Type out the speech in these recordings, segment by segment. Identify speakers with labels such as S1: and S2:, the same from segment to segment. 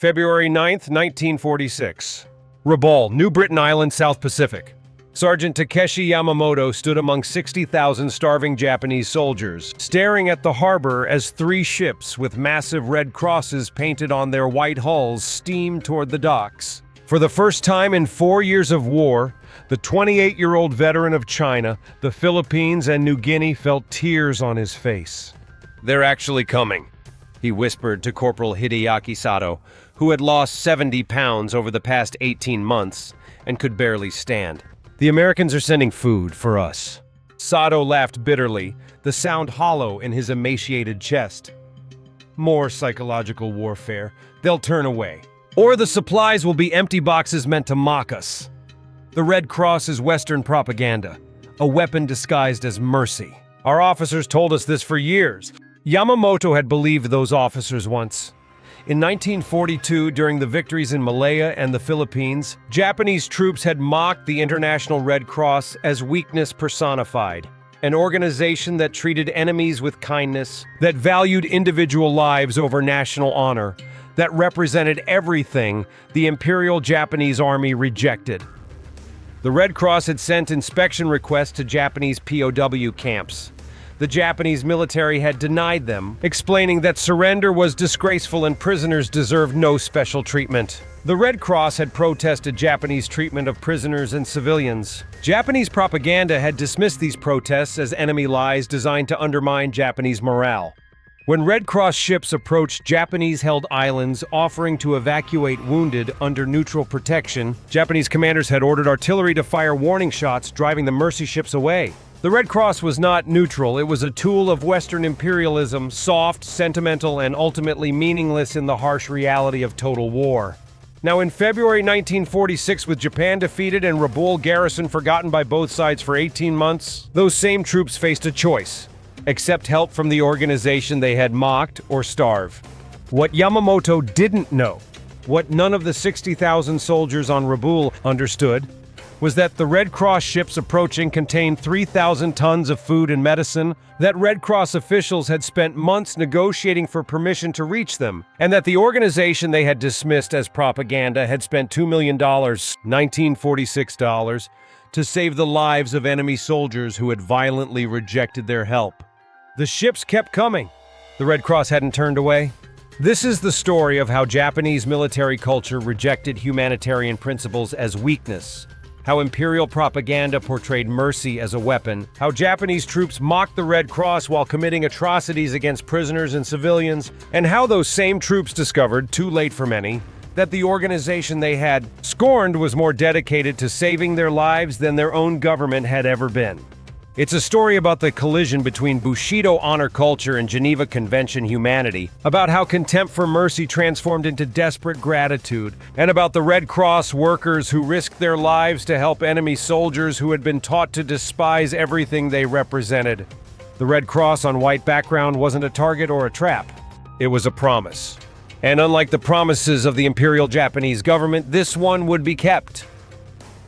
S1: February 9, 1946. Rabaul, New Britain Island, South Pacific. Sergeant Takeshi Yamamoto stood among 60,000 starving Japanese soldiers, staring at the harbor as 3 ships with massive red crosses painted on their white hulls steamed toward the docks. For the first time in 4 years of war, the 28-year-old veteran of China, the Philippines, and New Guinea felt tears on his face. "They're actually coming," he whispered to Corporal Hideaki Sato, who had lost 70 pounds over the past 18 months and could barely stand. "The Americans are sending food for us." Sato laughed bitterly, the sound hollow in his emaciated chest. "More psychological warfare. They'll turn away. Or the supplies will be empty boxes meant to mock us. The Red Cross is Western propaganda, a weapon disguised as mercy. Our officers told us this for years." Yamamoto had believed those officers once. In 1942, during the victories in Malaya and the Philippines, Japanese troops had mocked the International Red Cross as weakness personified, an organization that treated enemies with kindness, that valued individual lives over national honor, that represented everything the Imperial Japanese Army rejected. The Red Cross had sent inspection requests to Japanese POW camps. The Japanese military had denied them, explaining that surrender was disgraceful and prisoners deserved no special treatment. The Red Cross had protested Japanese treatment of prisoners and civilians. Japanese propaganda had dismissed these protests as enemy lies designed to undermine Japanese morale. When Red Cross ships approached Japanese-held islands offering to evacuate wounded under neutral protection, Japanese commanders had ordered artillery to fire warning shots, driving the mercy ships away. The Red Cross was not neutral. It was a tool of Western imperialism, soft, sentimental, and ultimately meaningless in the harsh reality of total war. Now, in February 1946, with Japan defeated and Rabaul garrison forgotten by both sides for 18 months, those same troops faced a choice: accept help from the organization they had mocked or starve. What Yamamoto didn't know, what none of the 60,000 soldiers on Rabaul understood, was that the Red Cross ships approaching contained 3,000 tons of food and medicine, that Red Cross officials had spent months negotiating for permission to reach them, and that the organization they had dismissed as propaganda had spent $2 million, 1946 dollars, to save the lives of enemy soldiers who had violently rejected their help. The ships kept coming. The Red Cross hadn't turned away. This is the story of how Japanese military culture rejected humanitarian principles as weakness, how imperial propaganda portrayed mercy as a weapon, how Japanese troops mocked the Red Cross while committing atrocities against prisoners and civilians, and how those same troops discovered, too late for many, that the organization they had scorned was more dedicated to saving their lives than their own government had ever been. It's a story about the collision between Bushido honor culture and Geneva Convention humanity, about how contempt for mercy transformed into desperate gratitude, and about the Red Cross workers who risked their lives to help enemy soldiers who had been taught to despise everything they represented. The Red Cross on white background wasn't a target or a trap. It was a promise. And unlike the promises of the Imperial Japanese government, this one would be kept.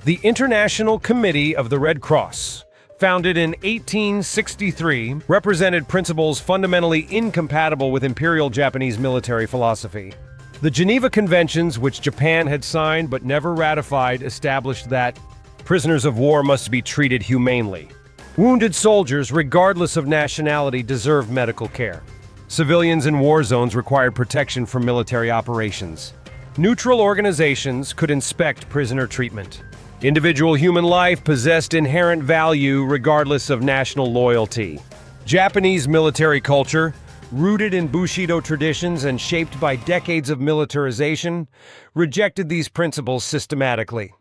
S1: The International Committee of the Red Cross, founded in 1863, represented principles fundamentally incompatible with Imperial Japanese military philosophy. The Geneva Conventions, which Japan had signed but never ratified, established that prisoners of war must be treated humanely. Wounded soldiers, regardless of nationality, deserved medical care. Civilians in war zones required protection from military operations. Neutral organizations could inspect prisoner treatment. Individual human life possessed inherent value regardless of national loyalty. Japanese military culture, rooted in Bushido traditions and shaped by decades of militarization, rejected these principles systematically.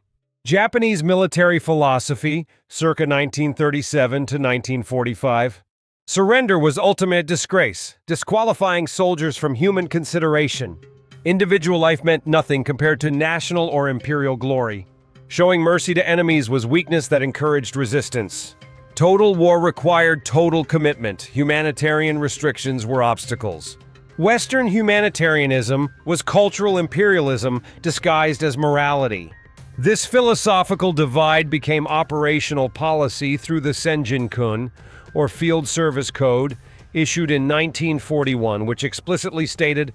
S1: Japanese military philosophy, circa 1937 to 1945. Surrender was ultimate disgrace, disqualifying soldiers from human consideration. Individual life meant nothing compared to national or imperial glory. Showing mercy to enemies was weakness that encouraged resistance. Total war required total commitment. Humanitarian restrictions were obstacles. Western humanitarianism was cultural imperialism disguised as morality. This philosophical divide became operational policy through the Senjin-kun, or Field Service Code, issued in 1941, which explicitly stated,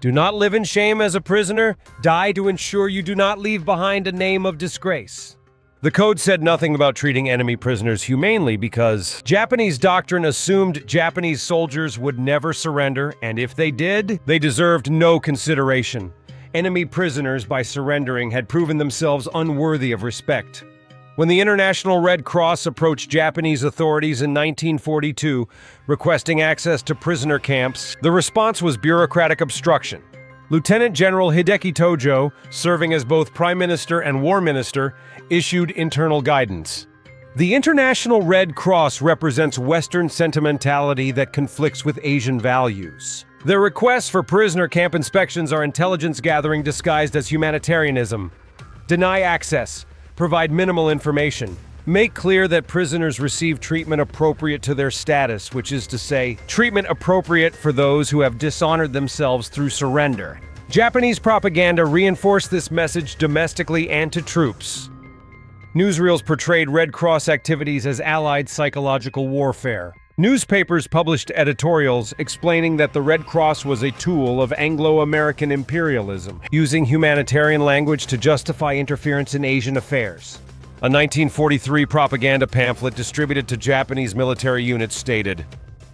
S1: Do not live in shame as a prisoner. Die to ensure you do not leave behind a name of disgrace. The code said nothing about treating enemy prisoners humanely because Japanese doctrine assumed Japanese soldiers would never surrender, and if they did, they deserved no consideration. Enemy prisoners, by surrendering, had proven themselves unworthy of respect. When the International Red Cross approached Japanese authorities in 1942, requesting access to prisoner camps, the response was bureaucratic obstruction. Lieutenant General Hideki Tojo, serving as both Prime Minister and War Minister, issued internal guidance. The International Red Cross represents Western sentimentality that conflicts with Asian values. Their requests for prisoner camp inspections are intelligence gathering disguised as humanitarianism. Deny access. Provide minimal information. Make clear that prisoners receive treatment appropriate to their status, which is to say, treatment appropriate for those who have dishonored themselves through surrender. Japanese propaganda reinforced this message domestically and to troops. Newsreels portrayed Red Cross activities as allied psychological warfare. Newspapers published editorials explaining that the Red Cross was a tool of Anglo-American imperialism, using humanitarian language to justify interference in Asian affairs. A 1943 propaganda pamphlet distributed to Japanese military units stated,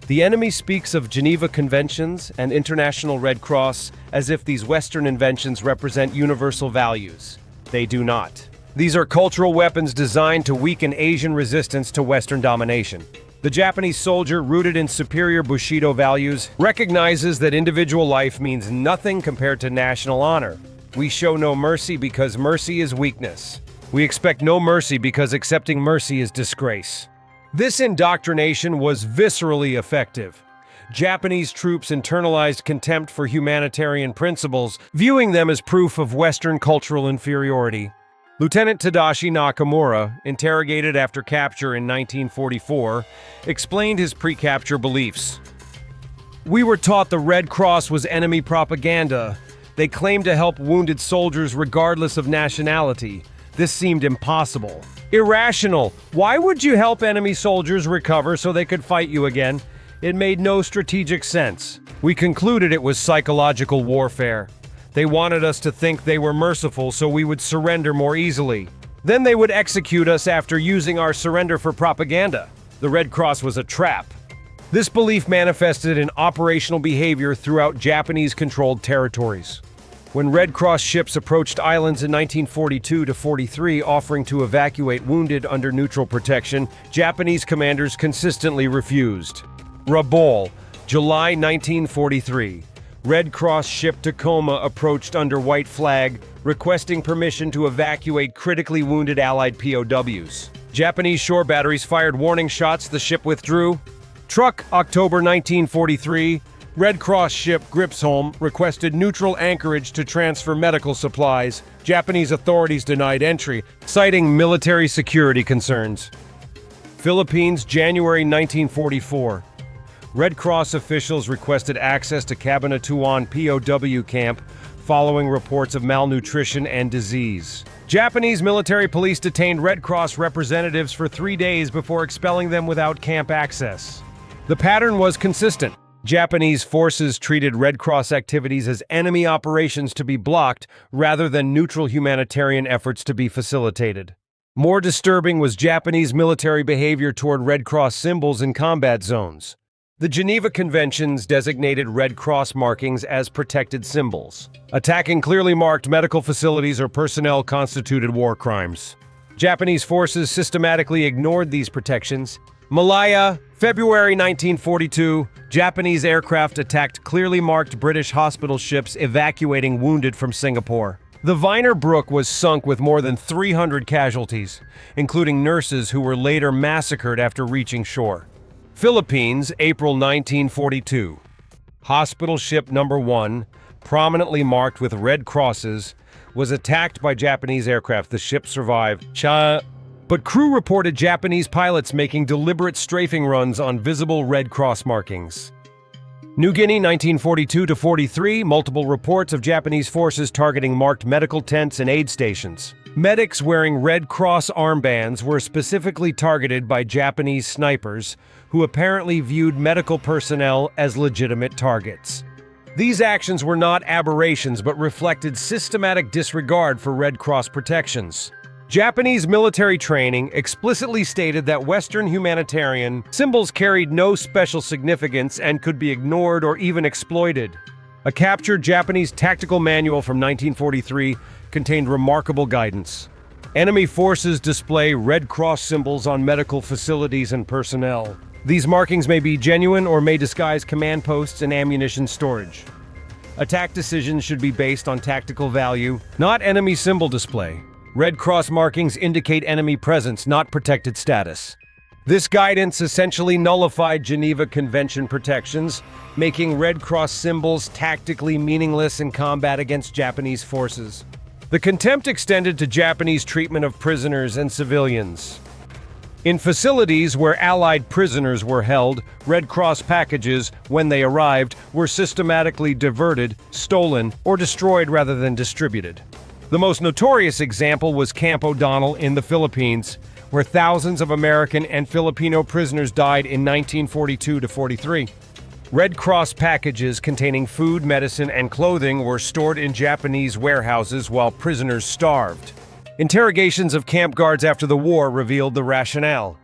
S1: "The enemy speaks of Geneva Conventions and International Red Cross as if these Western inventions represent universal values. They do not. These are cultural weapons designed to weaken Asian resistance to Western domination." The Japanese soldier, rooted in superior Bushido values, recognizes that individual life means nothing compared to national honor. We show no mercy because mercy is weakness. We expect no mercy because accepting mercy is disgrace. This indoctrination was viscerally effective. Japanese troops internalized contempt for humanitarian principles, viewing them as proof of Western cultural inferiority. Lieutenant Tadashi Nakamura, interrogated after capture in 1944, explained his pre-capture beliefs. "We were taught the Red Cross was enemy propaganda. They claimed to help wounded soldiers regardless of nationality. This seemed impossible. Irrational. Why would you help enemy soldiers recover so they could fight you again? It made no strategic sense. We concluded it was psychological warfare. They wanted us to think they were merciful so we would surrender more easily. Then they would execute us after using our surrender for propaganda. The Red Cross was a trap." This belief manifested in operational behavior throughout Japanese-controlled territories. When Red Cross ships approached islands in 1942-43 offering to evacuate wounded under neutral protection, Japanese commanders consistently refused. Rabaul, July 1943. Red Cross ship Tacoma approached under white flag, requesting permission to evacuate critically wounded Allied POWs. Japanese shore batteries fired warning shots, the ship withdrew. Truck, October 1943. Red Cross ship Gripsholm requested neutral anchorage to transfer medical supplies. Japanese authorities denied entry, citing military security concerns. Philippines, January 1944. Red Cross officials requested access to Cabanatuan POW camp following reports of malnutrition and disease. Japanese military police detained Red Cross representatives for 3 days before expelling them without camp access. The pattern was consistent. Japanese forces treated Red Cross activities as enemy operations to be blocked rather than neutral humanitarian efforts to be facilitated. More disturbing was Japanese military behavior toward Red Cross symbols in combat zones. The Geneva Conventions designated Red Cross markings as protected symbols. Attacking clearly marked medical facilities or personnel constituted war crimes. Japanese forces systematically ignored these protections. Malaya, February 1942, Japanese aircraft attacked clearly marked British hospital ships evacuating wounded from Singapore. The Viner Brook was sunk with more than 300 casualties, including nurses who were later massacred after reaching shore. Philippines, April 1942. Hospital ship number 1, prominently marked with red crosses, was attacked by Japanese aircraft. The ship survived, but crew reported Japanese pilots making deliberate strafing runs on visible Red Cross markings. New Guinea, 1942-43, multiple reports of Japanese forces targeting marked medical tents and aid stations. Medics wearing Red Cross armbands were specifically targeted by Japanese snipers, who apparently viewed medical personnel as legitimate targets. These actions were not aberrations but reflected systematic disregard for Red Cross protections. Japanese military training explicitly stated that Western humanitarian symbols carried no special significance and could be ignored or even exploited. A captured Japanese tactical manual from 1943 contained remarkable guidance. Enemy forces display Red Cross symbols on medical facilities and personnel. These markings may be genuine or may disguise command posts and ammunition storage. Attack decisions should be based on tactical value, not enemy symbol display. Red Cross markings indicate enemy presence, not protected status. This guidance essentially nullified Geneva Convention protections, making Red Cross symbols tactically meaningless in combat against Japanese forces. The contempt extended to Japanese treatment of prisoners and civilians. In facilities where Allied prisoners were held, Red Cross packages, when they arrived, were systematically diverted, stolen, or destroyed rather than distributed. The most notorious example was Camp O'Donnell in the Philippines, where thousands of American and Filipino prisoners died in 1942-43. Red Cross packages containing food, medicine, and clothing were stored in Japanese warehouses while prisoners starved. Interrogations of camp guards after the war revealed the rationale.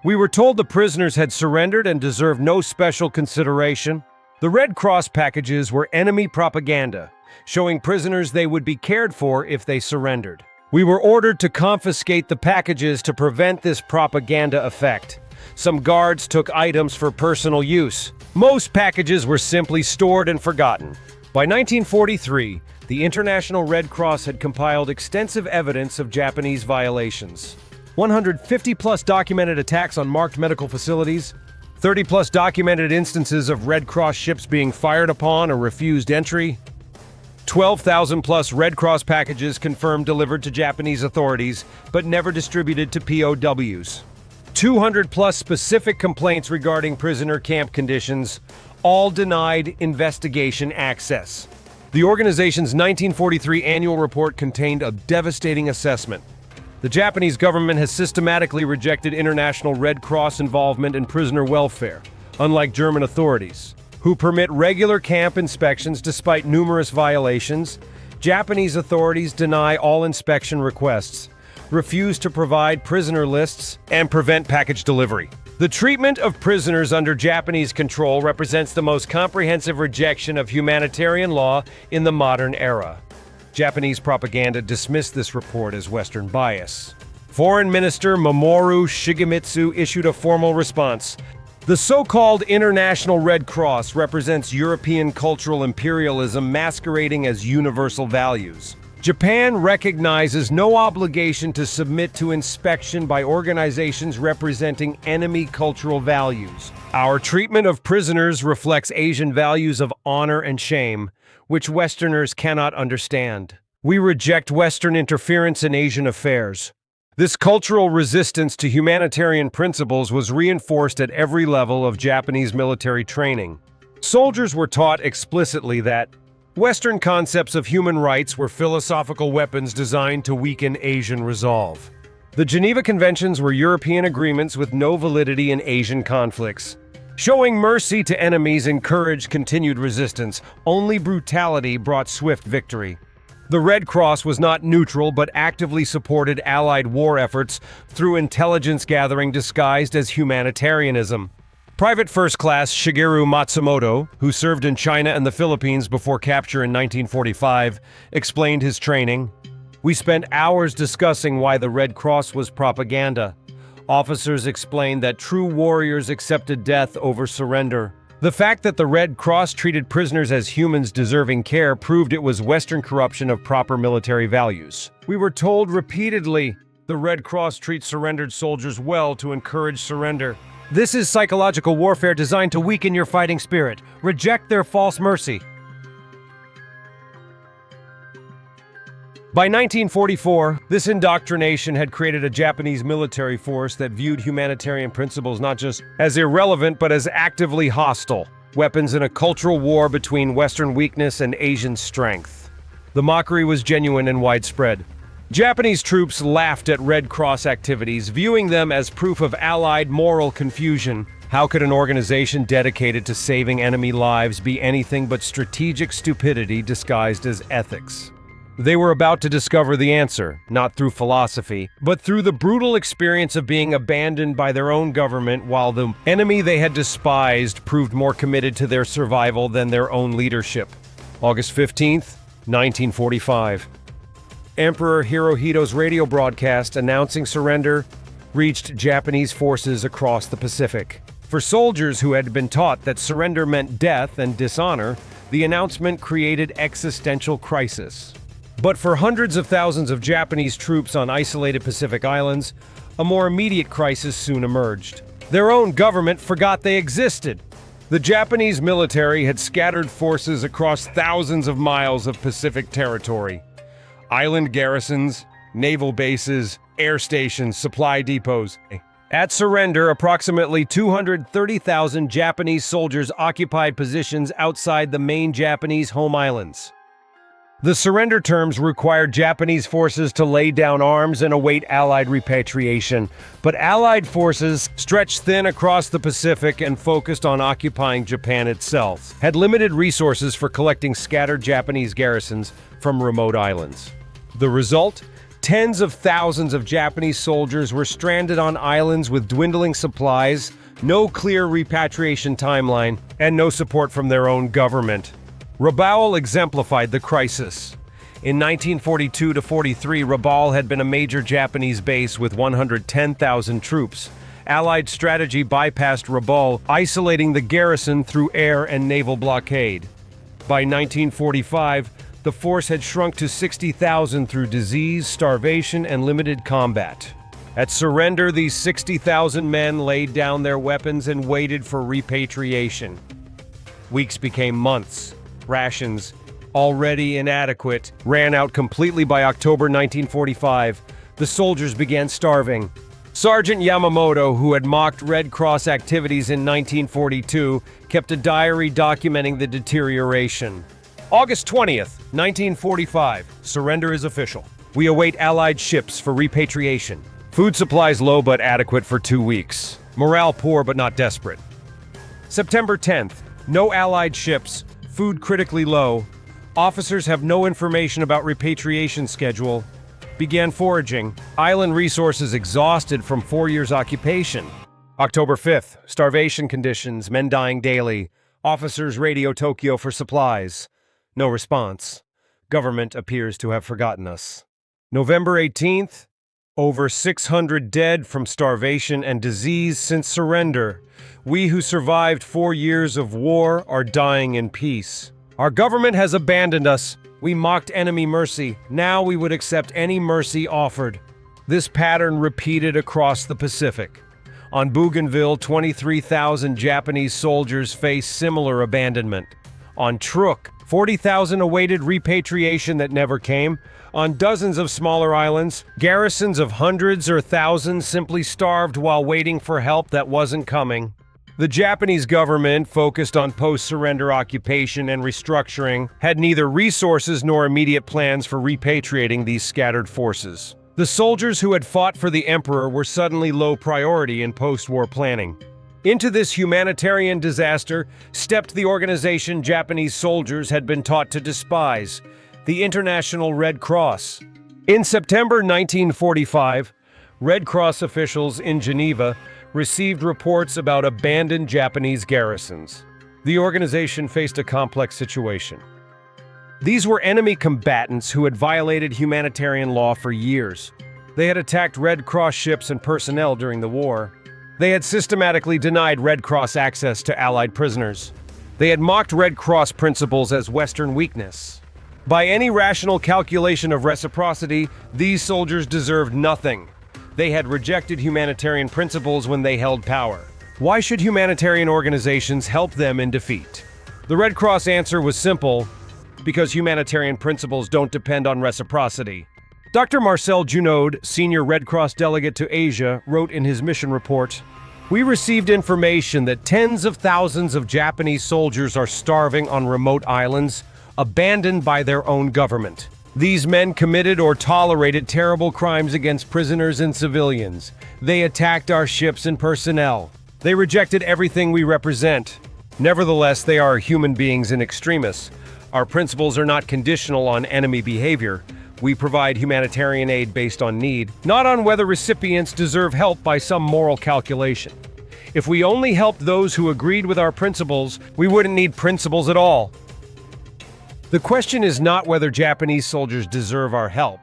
S1: We were told the prisoners had surrendered and deserved no special consideration. The Red Cross packages were enemy propaganda, showing prisoners they would be cared for if they surrendered. We were ordered to confiscate the packages to prevent this propaganda effect. Some guards took items for personal use. Most packages were simply stored and forgotten. By 1943, the International Red Cross had compiled extensive evidence of Japanese violations. 150-plus documented attacks on marked medical facilities, 30-plus documented instances of Red Cross ships being fired upon or refused entry, 12,000-plus Red Cross packages confirmed delivered to Japanese authorities, but never distributed to POWs. 200-plus specific complaints regarding prisoner camp conditions, all denied investigation access. The organization's 1943 annual report contained a devastating assessment. The Japanese government has systematically rejected international Red Cross involvement in prisoner welfare, unlike German authorities, who permit regular camp inspections despite numerous violations. Japanese authorities deny all inspection requests, refuse to provide prisoner lists, and prevent package delivery. The treatment of prisoners under Japanese control represents the most comprehensive rejection of humanitarian law in the modern era. Japanese propaganda dismissed this report as Western bias. Foreign Minister Mamoru Shigemitsu issued a formal response. The so-called International Red Cross represents European cultural imperialism masquerading as universal values. Japan recognizes no obligation to submit to inspection by organizations representing enemy cultural values. Our treatment of prisoners reflects Asian values of honor and shame, which Westerners cannot understand. We reject Western interference in Asian affairs. This cultural resistance to humanitarian principles was reinforced at every level of Japanese military training. Soldiers were taught explicitly that Western concepts of human rights were philosophical weapons designed to weaken Asian resolve. The Geneva Conventions were European agreements with no validity in Asian conflicts. Showing mercy to enemies encouraged continued resistance. Only brutality brought swift victory. The Red Cross was not neutral but actively supported Allied war efforts through intelligence gathering disguised as humanitarianism. Private First Class Shigeru Matsumoto, who served in China and the Philippines before capture in 1945, explained his training. We spent hours discussing why the Red Cross was propaganda. Officers explained that true warriors accepted death over surrender. The fact that the Red Cross treated prisoners as humans deserving care proved it was Western corruption of proper military values. We were told repeatedly, the Red Cross treats surrendered soldiers well to encourage surrender. This is psychological warfare designed to weaken your fighting spirit. Reject their false mercy. By 1944, this indoctrination had created a Japanese military force that viewed humanitarian principles not just as irrelevant but as actively hostile, weapons in a cultural war between Western weakness and Asian strength. The mockery was genuine and widespread. Japanese troops laughed at Red Cross activities, viewing them as proof of Allied moral confusion. How could an organization dedicated to saving enemy lives be anything but strategic stupidity disguised as ethics? They were about to discover the answer, not through philosophy, but through the brutal experience of being abandoned by their own government while the enemy they had despised proved more committed to their survival than their own leadership. August 15th, 1945. Emperor Hirohito's radio broadcast announcing surrender reached Japanese forces across the Pacific. For soldiers who had been taught that surrender meant death and dishonor, the announcement created existential crisis. But for hundreds of thousands of Japanese troops on isolated Pacific islands, a more immediate crisis soon emerged. Their own government forgot they existed. The Japanese military had scattered forces across thousands of miles of Pacific territory. Island garrisons, naval bases, air stations, supply depots. At surrender, approximately 230,000 Japanese soldiers occupied positions outside the main Japanese home islands. The surrender terms required Japanese forces to lay down arms and await Allied repatriation, but Allied forces, stretched thin across the Pacific and focused on occupying Japan itself, had limited resources for collecting scattered Japanese garrisons from remote islands. The result? Tens of thousands of Japanese soldiers were stranded on islands with dwindling supplies, no clear repatriation timeline, and no support from their own government. Rabaul exemplified the crisis. In 1942-43, Rabaul had been a major Japanese base with 110,000 troops. Allied strategy bypassed Rabaul, isolating the garrison through air and naval blockade. By 1945, the force had shrunk to 60,000 through disease, starvation, and limited combat. At surrender, these 60,000 men laid down their weapons and waited for repatriation. Weeks became months. Rations, already inadequate, ran out completely by October 1945. The soldiers began starving. Sergeant Yamamoto, who had mocked Red Cross activities in 1942, kept a diary documenting the deterioration. August 20th, 1945. Surrender is official. We await Allied ships for repatriation. Food supplies low but adequate for 2 weeks. Morale poor but not desperate. September 10th. No Allied ships. Food critically low. Officers have no information about repatriation schedule. Began foraging. Island resources exhausted from 4 years' occupation. October 5th. Starvation conditions, men dying daily. Officers radio Tokyo for supplies. No response. Government appears to have forgotten us. November 18th. Over 600 dead from starvation and disease since surrender. We who survived 4 years of war are dying in peace. Our government has abandoned us. We mocked enemy mercy. Now we would accept any mercy offered. This pattern repeated across the Pacific. On Bougainville, 23,000 Japanese soldiers faced similar abandonment. On Truk, 40,000 awaited repatriation that never came. On dozens of smaller islands, garrisons of hundreds or thousands simply starved while waiting for help that wasn't coming. The Japanese government, focused on post-surrender occupation and restructuring, had neither resources nor immediate plans for repatriating these scattered forces. The soldiers who had fought for the emperor were suddenly low priority in post-war planning. Into this humanitarian disaster stepped the organization Japanese soldiers had been taught to despise, the International Red Cross. In September 1945, Red Cross officials in Geneva received reports about abandoned Japanese garrisons. The organization faced a complex situation. These were enemy combatants who had violated humanitarian law for years. They had attacked Red Cross ships and personnel during the war. They had systematically denied Red Cross access to Allied prisoners. They had mocked Red Cross principles as Western weakness. By any rational calculation of reciprocity, these soldiers deserved nothing. They had rejected humanitarian principles when they held power. Why should humanitarian organizations help them in defeat? The Red Cross answer was simple: because humanitarian principles don't depend on reciprocity. Dr. Marcel Junod, senior Red Cross delegate to Asia, wrote in his mission report, "We received information that tens of thousands of Japanese soldiers are starving on remote islands, abandoned by their own government. These men committed or tolerated terrible crimes against prisoners and civilians. They attacked our ships and personnel. They rejected everything we represent. Nevertheless, they are human beings in extremis. Our principles are not conditional on enemy behavior. We provide humanitarian aid based on need, not on whether recipients deserve help by some moral calculation. If we only helped those who agreed with our principles, we wouldn't need principles at all. The question is not whether Japanese soldiers deserve our help.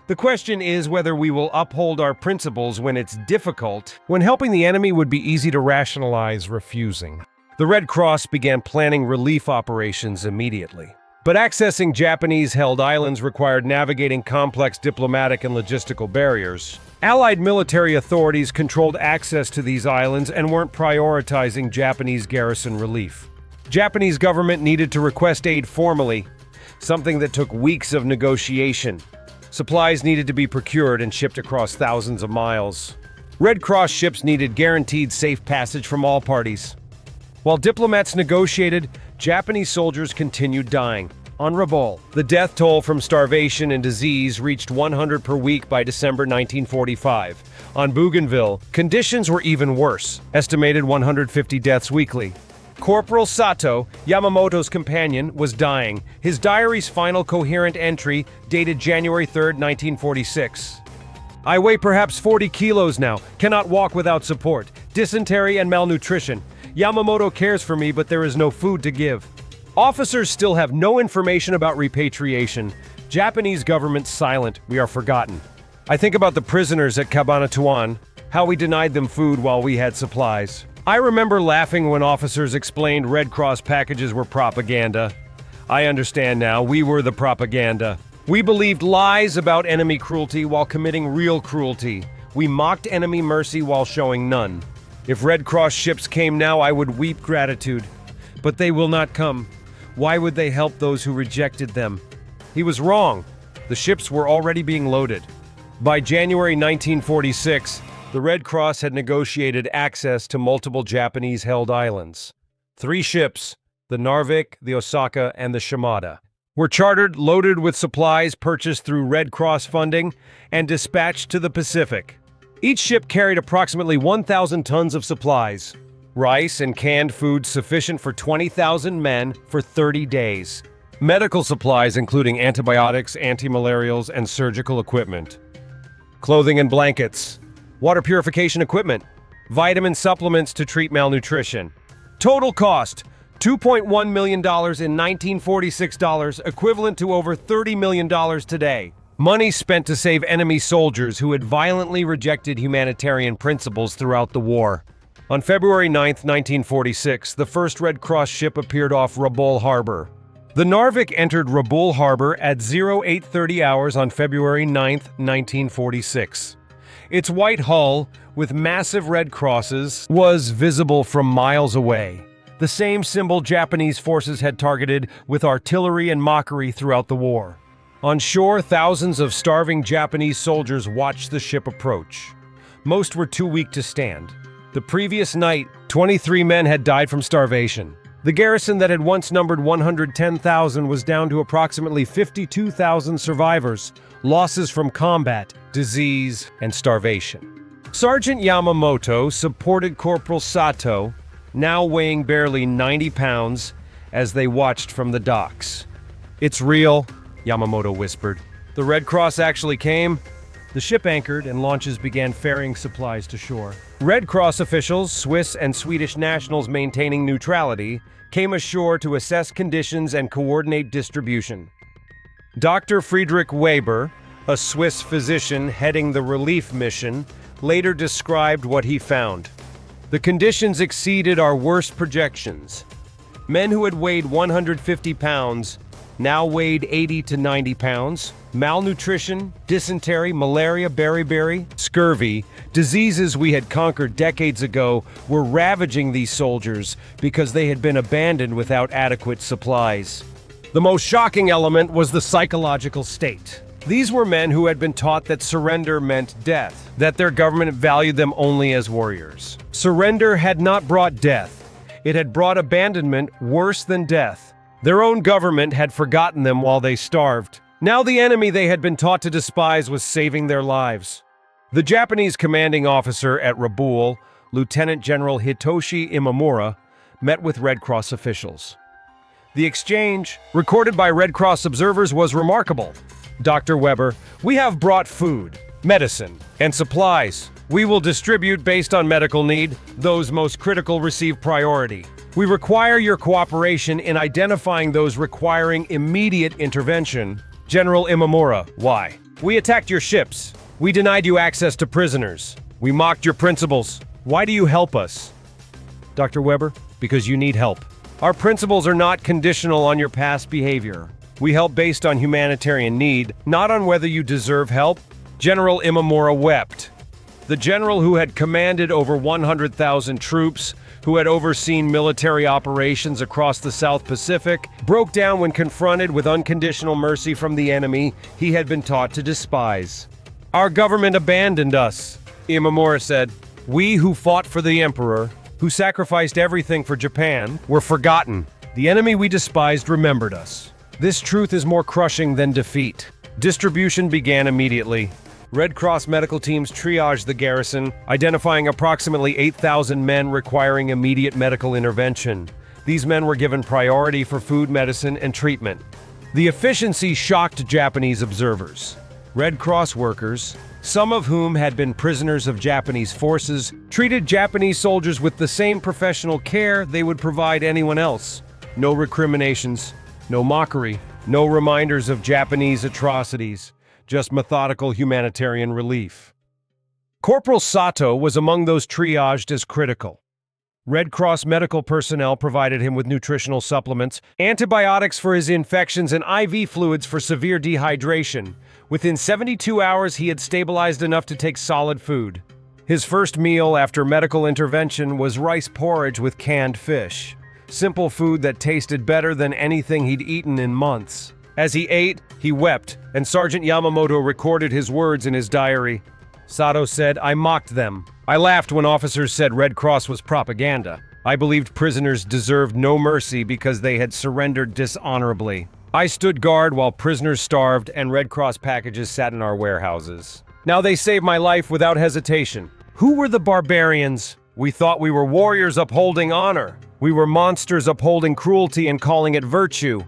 S1: The question is whether we will uphold our principles when it's difficult, when helping the enemy would be easy to rationalize refusing. The Red Cross began planning relief operations immediately. But accessing Japanese-held islands required navigating complex diplomatic and logistical barriers. Allied military authorities controlled access to these islands and weren't prioritizing Japanese garrison relief. Japanese government needed to request aid formally, something that took weeks of negotiation. Supplies needed to be procured and shipped across thousands of miles. Red Cross ships needed guaranteed safe passage from all parties. While diplomats negotiated, Japanese soldiers continued dying. On Rabaul, the death toll from starvation and disease reached 100 per week by December 1945. On Bougainville, conditions were even worse, estimated 150 deaths weekly. Corporal Sato, Yamamoto's companion, was dying. His diary's final coherent entry, dated January 3, 1946. I weigh perhaps 40 kilos now, cannot walk without support, dysentery and malnutrition. Yamamoto cares for me, but there is no food to give. Officers still have no information about repatriation. Japanese government silent, we are forgotten. I think about the prisoners at Cabanatuan, how we denied them food while we had supplies. I remember laughing when officers explained Red Cross packages were propaganda. I understand now, we were the propaganda. We believed lies about enemy cruelty while committing real cruelty. We mocked enemy mercy while showing none. If Red Cross ships came now, I would weep gratitude. But they will not come. Why would they help those who rejected them? He was wrong. The ships were already being loaded. By January 1946, the Red Cross had negotiated access to multiple Japanese-held islands. 3 ships, the Narvik, the Osaka, and the Shimada, were chartered, loaded with supplies purchased through Red Cross funding, and dispatched to the Pacific. Each ship carried approximately 1,000 tons of supplies, rice and canned food sufficient for 20,000 men for 30 days. Medical supplies including antibiotics, antimalarials, and surgical equipment. Clothing and blankets. Water purification equipment, vitamin supplements to treat malnutrition. Total cost, $2.1 million in 1946 dollars, equivalent to over $30 million today. Money spent to save enemy soldiers who had violently rejected humanitarian principles throughout the war. On February 9, 1946, the first Red Cross ship appeared off Rabaul Harbor. The Narvik entered Rabaul Harbor at 0830 hours on February 9, 1946. Its white hull, with massive red crosses, was visible from miles away. The same symbol Japanese forces had targeted with artillery and mockery throughout the war. On shore, thousands of starving Japanese soldiers watched the ship approach. Most were too weak to stand. The previous night, 23 men had died from starvation. The garrison that had once numbered 110,000 was down to approximately 52,000 survivors, losses from combat, disease, and starvation. Sergeant Yamamoto supported Corporal Sato, now weighing barely 90 pounds, as they watched from the docks. "It's real," Yamamoto whispered. "The Red Cross actually came." The ship anchored and launches began ferrying supplies to shore. Red Cross officials, Swiss and Swedish nationals maintaining neutrality, came ashore to assess conditions and coordinate distribution. Dr. Friedrich Weber, a Swiss physician heading the relief mission, later described what he found. "The conditions exceeded our worst projections. Men who had weighed 150 pounds now weighed 80 to 90 pounds. Malnutrition, dysentery, malaria, beriberi, scurvy, diseases we had conquered decades ago, were ravaging these soldiers because they had been abandoned without adequate supplies." The most shocking element was the psychological state. These were men who had been taught that surrender meant death, that their government valued them only as warriors. Surrender had not brought death. It had brought abandonment worse than death. Their own government had forgotten them while they starved. Now the enemy they had been taught to despise was saving their lives. The Japanese commanding officer at Rabaul Lieutenant General Hitoshi Imamura, met with Red Cross officials. The exchange, recorded by Red Cross observers, was remarkable. Dr. Weber, we have brought food, medicine, and supplies. We will distribute based on medical need. Those most critical receive priority. We require your cooperation in identifying those requiring immediate intervention. General Imamura, why? We attacked your ships. We denied you access to prisoners. We mocked your principles. Why do you help us? Dr. Weber, because you need help. Our principles are not conditional on your past behavior. We help based on humanitarian need, not on whether you deserve help. General Imamura wept. The general who had commanded over 100,000 troops, who had overseen military operations across the South Pacific, broke down when confronted with unconditional mercy from the enemy he had been taught to despise. Our government abandoned us, Imamura said. We who fought for the emperor, who sacrificed everything for Japan, were forgotten. The enemy we despised remembered us. This truth is more crushing than defeat. Distribution began immediately. Red Cross medical teams triaged the garrison, identifying approximately 8,000 men requiring immediate medical intervention. These men were given priority for food, medicine, and treatment. The efficiency shocked Japanese observers. Red Cross workers, some of whom had been prisoners of Japanese forces, treated Japanese soldiers with the same professional care they would provide anyone else. No recriminations, no mockery, no reminders of Japanese atrocities. Just methodical humanitarian relief. Corporal Sato was among those triaged as critical. Red Cross medical personnel provided him with nutritional supplements, antibiotics for his infections, and IV fluids for severe dehydration. Within 72 hours, he had stabilized enough to take solid food. His first meal after medical intervention was rice porridge with canned fish. Simple food that tasted better than anything he'd eaten in months. As he ate, he wept, and Sergeant Yamamoto recorded his words in his diary. Sato said, I mocked them. I laughed when officers said Red Cross was propaganda. I believed prisoners deserved no mercy because they had surrendered dishonorably. I stood guard while prisoners starved and Red Cross packages sat in our warehouses. Now they saved my life without hesitation. Who were the barbarians? We thought we were warriors upholding honor. We were monsters upholding cruelty and calling it virtue.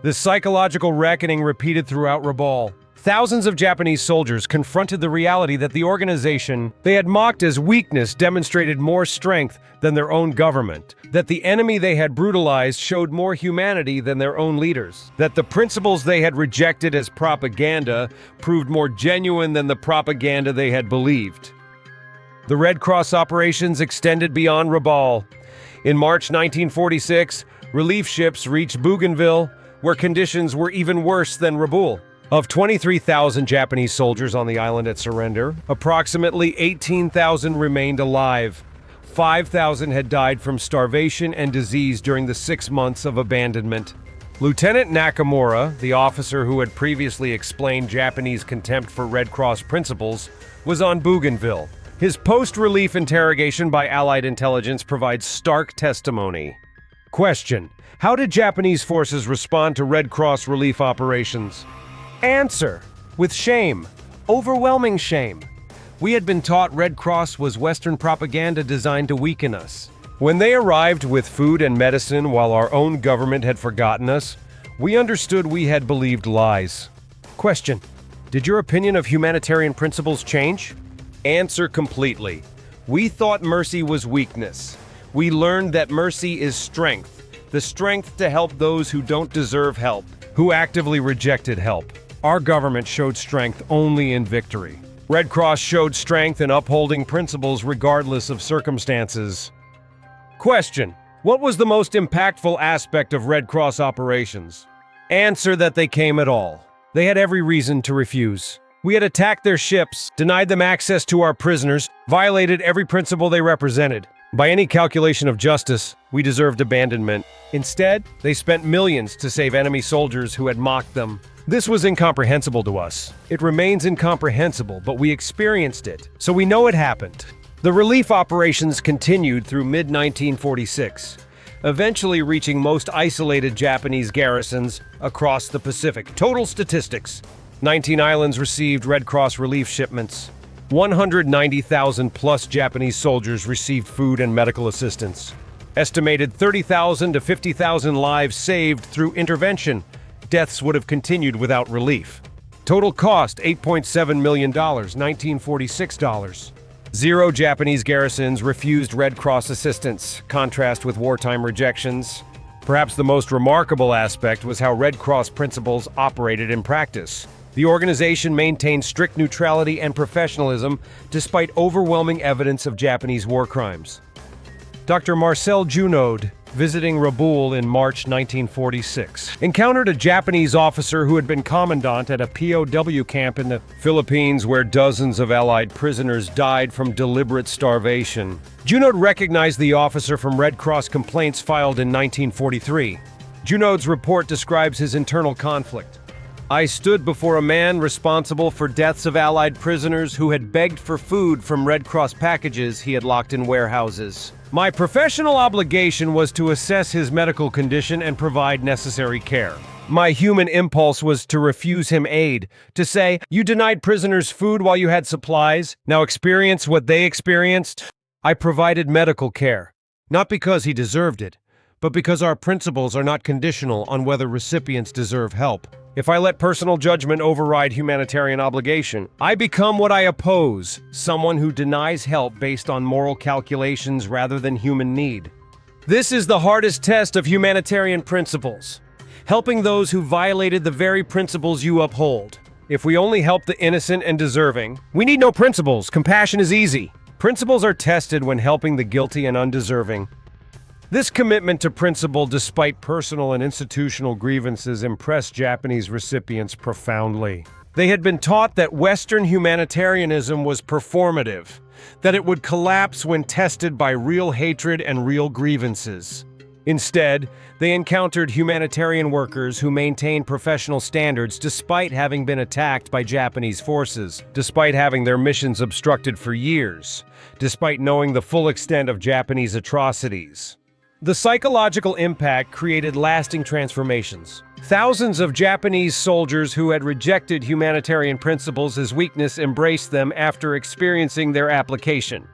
S1: The psychological reckoning repeated throughout Rabaul. Thousands of Japanese soldiers confronted the reality that the organization they had mocked as weakness demonstrated more strength than their own government, that the enemy they had brutalized showed more humanity than their own leaders, that the principles they had rejected as propaganda proved more genuine than the propaganda they had believed. The Red Cross operations extended beyond Rabaul. In March 1946, relief ships reached Bougainville, where conditions were even worse than Rabaul. Of 23,000 Japanese soldiers on the island at surrender, approximately 18,000 remained alive. 5,000 had died from starvation and disease during the 6 months of abandonment. Lieutenant Nakamura, the officer who had previously explained Japanese contempt for Red Cross principles, was on Bougainville. His post-relief interrogation by Allied intelligence provides stark testimony. Question: how did Japanese forces respond to Red Cross relief operations? Answer: with shame. Overwhelming shame. We had been taught Red Cross was Western propaganda designed to weaken us. When they arrived with food and medicine while our own government had forgotten us, we understood we had believed lies. Question: did your opinion of humanitarian principles change? Answer: completely. We thought mercy was weakness. We learned that mercy is strength, the strength to help those who don't deserve help, who actively rejected help. Our government showed strength only in victory. Red Cross showed strength in upholding principles regardless of circumstances. Question: what was the most impactful aspect of Red Cross operations? Answer: that they came at all. They had every reason to refuse. We had attacked their ships, denied them access to our prisoners, violated every principle they represented. By any calculation of justice, we deserved abandonment. Instead, they spent millions to save enemy soldiers who had mocked them. This was incomprehensible to us. It remains incomprehensible, but we experienced it, so we know it happened. The relief operations continued through mid-1946, eventually reaching most isolated Japanese garrisons across the Pacific. Total statistics: 19 islands received Red Cross relief shipments. 190,000 plus Japanese soldiers received food and medical assistance. Estimated 30,000 to 50,000 lives saved through intervention. Deaths would have continued without relief. Total cost $8.7 million, 1946 dollars. 0 Japanese garrisons refused Red Cross assistance, contrast with wartime rejections. Perhaps the most remarkable aspect was how Red Cross principles operated in practice. The organization maintained strict neutrality and professionalism despite overwhelming evidence of Japanese war crimes. Dr. Marcel Junod, visiting Rabaul in March 1946, encountered a Japanese officer who had been commandant at a POW camp in the Philippines where dozens of Allied prisoners died from deliberate starvation. Junod recognized the officer from Red Cross complaints filed in 1943. Junod's report describes his internal conflict. I stood before a man responsible for deaths of Allied prisoners who had begged for food from Red Cross packages he had locked in warehouses. My professional obligation was to assess his medical condition and provide necessary care. My human impulse was to refuse him aid, to say, "You denied prisoners food while you had supplies, now experience what they experienced." I provided medical care, not because he deserved it, but because our principles are not conditional on whether recipients deserve help. If I let personal judgment override humanitarian obligation, I become what I oppose, someone who denies help based on moral calculations rather than human need. This is the hardest test of humanitarian principles, helping those who violated the very principles you uphold. If we only help the innocent and deserving, we need no principles. Compassion is easy. Principles are tested when helping the guilty and undeserving. This commitment to principle, despite personal and institutional grievances, impressed Japanese recipients profoundly. They had been taught that Western humanitarianism was performative, that it would collapse when tested by real hatred and real grievances. Instead, they encountered humanitarian workers who maintained professional standards despite having been attacked by Japanese forces, despite having their missions obstructed for years, despite knowing the full extent of Japanese atrocities. The psychological impact created lasting transformations. Thousands of Japanese soldiers who had rejected humanitarian principles as weakness embraced them after experiencing their application.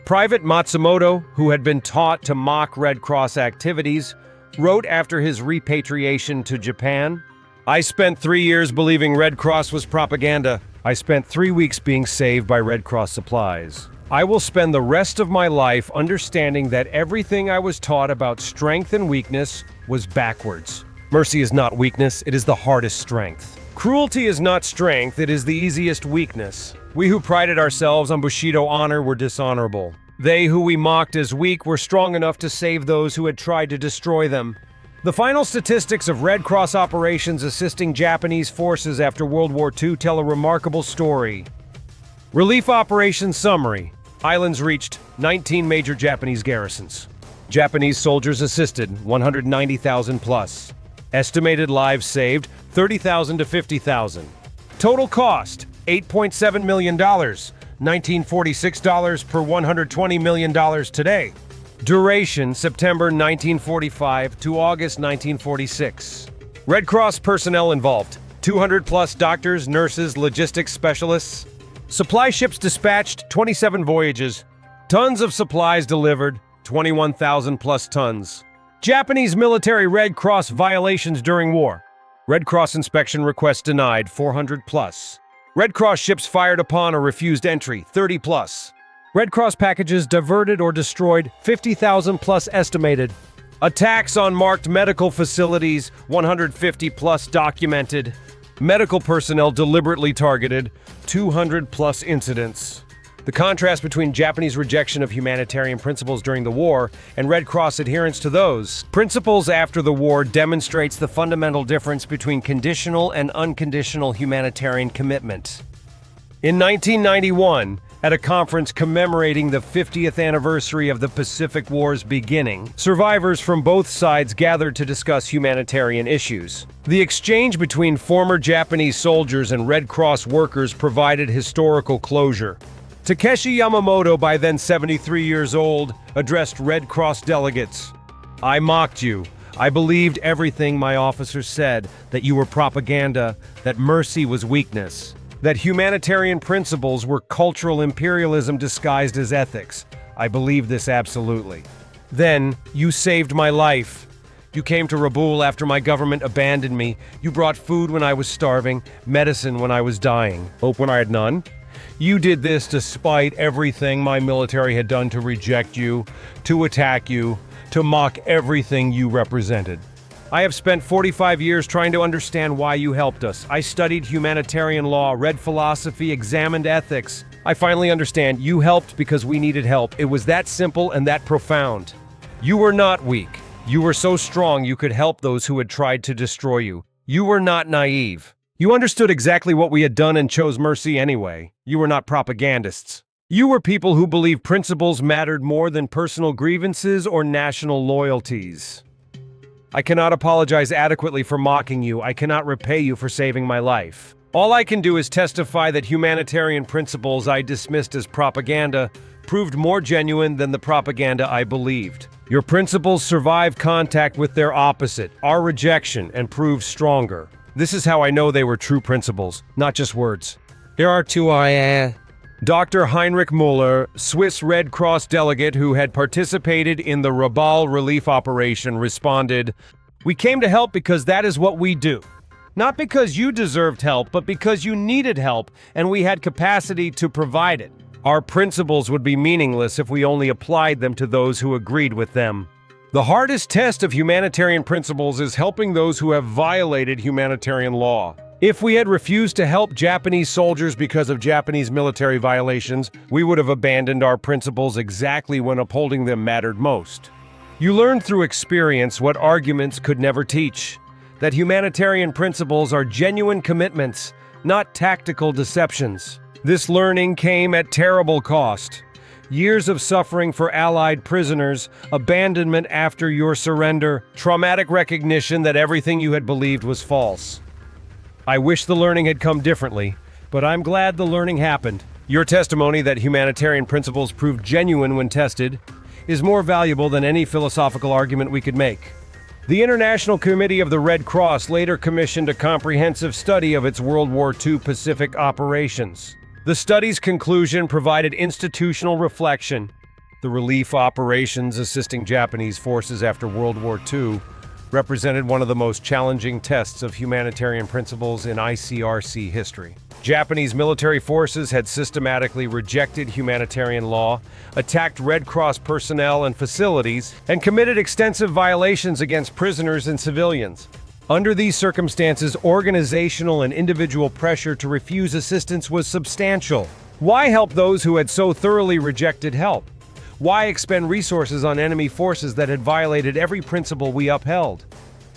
S1: Private Matsumoto, who had been taught to mock Red Cross activities, wrote after his repatriation to Japan, "I spent 3 years believing Red Cross was propaganda. I spent 3 weeks being saved by Red Cross supplies. I will spend the rest of my life understanding that everything I was taught about strength and weakness was backwards. Mercy is not weakness, it is the hardest strength. Cruelty is not strength, it is the easiest weakness. We who prided ourselves on Bushido honor were dishonorable. They who we mocked as weak were strong enough to save those who had tried to destroy them." The final statistics of Red Cross operations assisting Japanese forces after World War II tell a remarkable story. Relief Operations Summary. Islands reached 19 major Japanese garrisons. Japanese soldiers assisted 190,000 plus. Estimated lives saved 30,000 to 50,000. Total cost $8.7 million, 1946 dollars per $120 million today. Duration September 1945 to August 1946. Red Cross personnel involved 200 plus doctors, nurses, logistics specialists. Supply ships dispatched, 27 voyages. Tons of supplies delivered, 21,000 plus tons. Japanese military Red Cross violations during war. Red Cross inspection requests denied, 400 plus. Red Cross ships fired upon or refused entry, 30 plus. Red Cross packages diverted or destroyed, 50,000 plus estimated. Attacks on marked medical facilities, 150 plus documented. Medical personnel deliberately targeted, 200 plus incidents. The contrast between Japanese rejection of humanitarian principles during the war and Red Cross adherence to those principles after the war demonstrates the fundamental difference between conditional and unconditional humanitarian commitment. In 1991, at a conference commemorating the 50th anniversary of the Pacific War's beginning, survivors from both sides gathered to discuss humanitarian issues. The exchange between former Japanese soldiers and Red Cross workers provided historical closure. Takeshi Yamamoto, by then 73 years old, addressed Red Cross delegates. "I mocked you. I believed everything my officers said, that you were propaganda, that mercy was weakness. that humanitarian principles were cultural imperialism disguised as ethics. I believe this absolutely. Then, you saved my life. You came to Rabaul after my government abandoned me. You brought food when I was starving, medicine when I was dying, hope when I had none. You did this despite everything my military had done to reject you, to attack you, to mock everything you represented. I have spent 45 years trying to understand why you helped us. I studied humanitarian law, read philosophy, examined ethics. I finally understand you helped because we needed help. It was that simple and that profound. You were not weak. You were so strong you could help those who had tried to destroy you. You were not naive. You understood exactly what we had done and chose mercy anyway. You were not propagandists. You were people who believed principles mattered more than personal grievances or national loyalties. I cannot apologize adequately for mocking you. I cannot repay you for saving my life. All I can do is testify that humanitarian principles I dismissed as propaganda proved more genuine than the propaganda I believed. Your principles survived contact with their opposite, our rejection, and proved stronger. This is how I know they were true principles, not just words. Here are two Dr. Heinrich Müller, Swiss Red Cross delegate who had participated in the Rabaul relief operation, responded, "We came to help because that is what we do. Not because you deserved help, but because you needed help and we had capacity to provide it. Our principles would be meaningless if we only applied them to those who agreed with them." The hardest test of humanitarian principles is helping those who have violated humanitarian law. If we had refused to help Japanese soldiers because of Japanese military violations, we would have abandoned our principles exactly when upholding them mattered most. You learn through experience what arguments could never teach. That humanitarian principles are genuine commitments, not tactical deceptions. This learning came at terrible cost. Years of suffering for Allied prisoners, abandonment after your surrender, traumatic recognition that everything you had believed was false. I wish the learning had come differently, but I'm glad the learning happened. Your testimony that humanitarian principles proved genuine when tested is more valuable than any philosophical argument we could make. The International Committee of the Red Cross later commissioned a comprehensive study of its World War II Pacific operations. The study's conclusion provided institutional reflection. The relief operations assisting Japanese forces after World War II represented one of the most challenging tests of humanitarian principles in ICRC history. Japanese military forces had systematically rejected humanitarian law, attacked Red Cross personnel and facilities, and committed extensive violations against prisoners and civilians. Under these circumstances, organizational and individual pressure to refuse assistance was substantial. Why help those who had so thoroughly rejected help? Why expend resources on enemy forces that had violated every principle we upheld?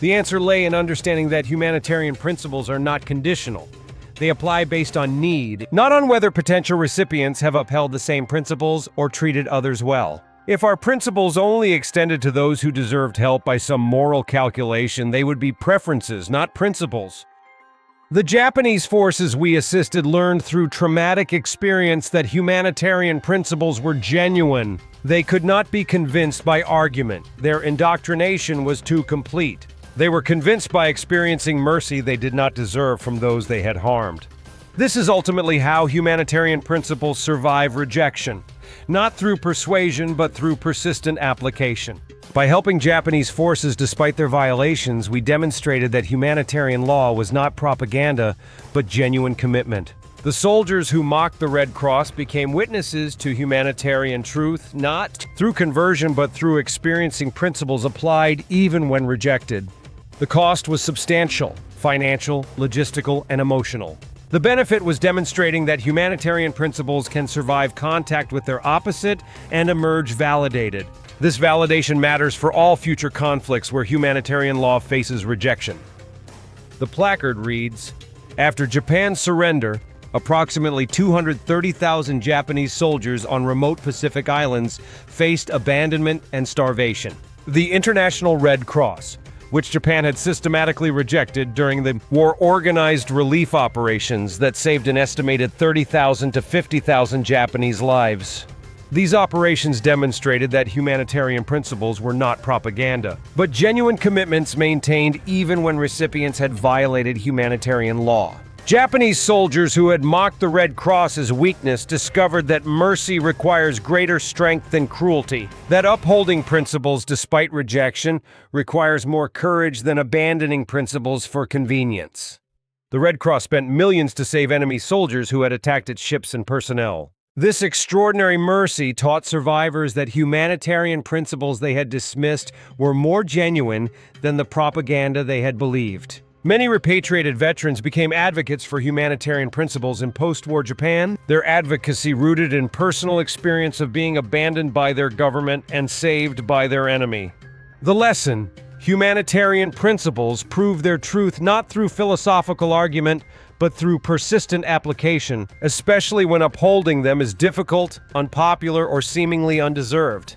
S1: The answer lay in understanding that humanitarian principles are not conditional. They apply based on need, not on whether potential recipients have upheld the same principles or treated others well. If our principles only extended to those who deserved help by some moral calculation, they would be preferences, not principles. The Japanese forces we assisted learned through traumatic experience that humanitarian principles were genuine. They could not be convinced by argument. Their indoctrination was too complete. They were convinced by experiencing mercy they did not deserve from those they had harmed. This is ultimately how humanitarian principles survive rejection. Not through persuasion, but through persistent application. By helping Japanese forces despite their violations, we demonstrated that humanitarian law was not propaganda, but genuine commitment. The soldiers who mocked the Red Cross became witnesses to humanitarian truth, not through conversion, but through experiencing principles applied even when rejected. The cost was substantial: financial, logistical, and emotional. The benefit was demonstrating that humanitarian principles can survive contact with their opposite and emerge validated. This validation matters for all future conflicts where humanitarian law faces rejection. The placard reads, "After Japan's surrender, approximately 230,000 Japanese soldiers on remote Pacific islands faced abandonment and starvation. The International Red Cross, which Japan had systematically rejected during the war, organized relief operations that saved an estimated 30,000 to 50,000 Japanese lives. These operations demonstrated that humanitarian principles were not propaganda, but genuine commitments maintained even when recipients had violated humanitarian law. Japanese soldiers who had mocked the Red Cross as weakness discovered that mercy requires greater strength than cruelty, that upholding principles despite rejection requires more courage than abandoning principles for convenience. The Red Cross spent millions to save enemy soldiers who had attacked its ships and personnel. This extraordinary mercy taught survivors that humanitarian principles they had dismissed were more genuine than the propaganda they had believed. Many repatriated veterans became advocates for humanitarian principles in post-war Japan, their advocacy rooted in personal experience of being abandoned by their government and saved by their enemy. The lesson: humanitarian principles prove their truth not through philosophical argument, but through persistent application, especially when upholding them is difficult, unpopular, or seemingly undeserved.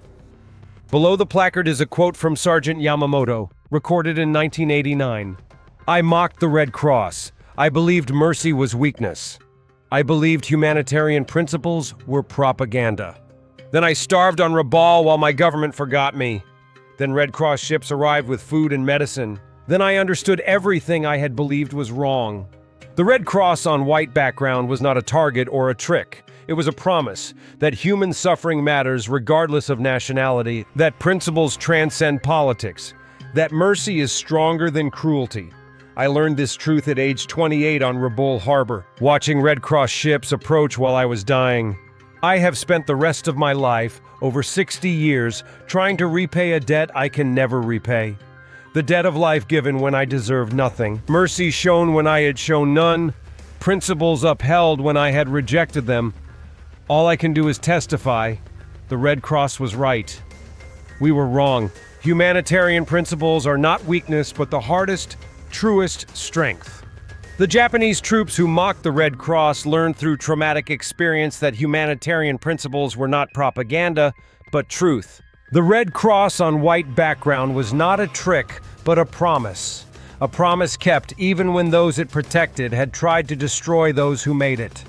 S1: Below the placard is a quote from Sergeant Yamamoto, recorded in 1989. "I mocked the Red Cross. I believed mercy was weakness. I believed humanitarian principles were propaganda. Then I starved on Rabaul while my government forgot me. Then Red Cross ships arrived with food and medicine. Then I understood everything I had believed was wrong." The Red Cross on white background was not a target or a trick. It was a promise that human suffering matters regardless of nationality, that principles transcend politics, that mercy is stronger than cruelty. I learned this truth at age 28 on Rabaul Harbor, watching Red Cross ships approach while I was dying. I have spent the rest of my life, over 60 years, trying to repay a debt I can never repay. The debt of life given when I deserved nothing, mercy shown when I had shown none, principles upheld when I had rejected them. All I can do is testify. The Red Cross was right. We were wrong. Humanitarian principles are not weakness, but the hardest, truest strength. The Japanese troops who mocked the Red Cross learned through traumatic experience that humanitarian principles were not propaganda, but truth. The Red Cross on white background was not a trick, but a promise kept even when those it protected had tried to destroy those who made it.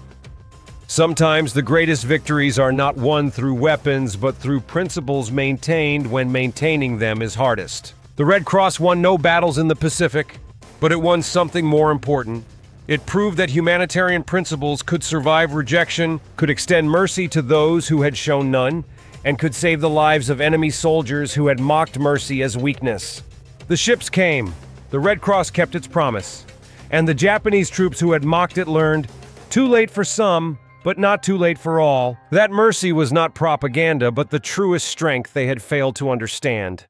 S1: Sometimes the greatest victories are not won through weapons, but through principles maintained when maintaining them is hardest. The Red Cross won no battles in the Pacific, but it won something more important. It proved that humanitarian principles could survive rejection, could extend mercy to those who had shown none, and could save the lives of enemy soldiers who had mocked mercy as weakness. The ships came, the Red Cross kept its promise, and the Japanese troops who had mocked it learned, too late for some, but not too late for all, that mercy was not propaganda but the truest strength they had failed to understand.